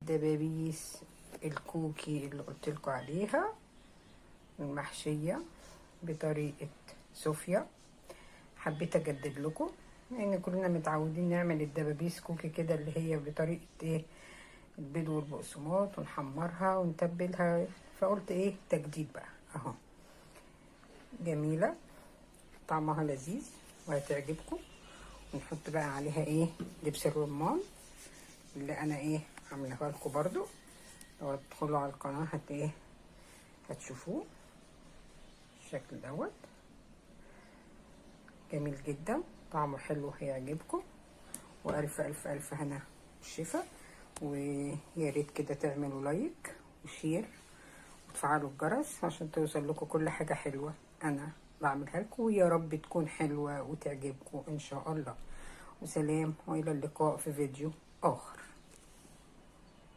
دبابيس الكوكي اللي قلتلكوا عليها المحشية بطريقة صوفيا. حبيت اجدد لكم لان كلنا متعودين نعمل الدبابيس كوكي كده اللي هي بطريقة ايه البيض والبقسماط ونحمرها ونتبلها، فقلت ايه تجديد بقى اهو. جميلة طعمها لذيذ وهتعجبكم. ونحط بقى عليها ايه دبس الرمان اللي انا ايه عاملها لكم برضو. لو تدخلوا على القناة هتشوفوه الشكل دوت جميل جدا، طعمه حلو هيعجبكم. والف الف الف هنا والشفا. ويا ريت كده تعملوا لايك وشير وتفعلوا الجرس عشان توصل لكم كل حاجة حلوة انا بعملها لكم، ويا رب تكون حلوة وتعجبكم ان شاء الله. وسلام والى اللقاء في فيديو اخر.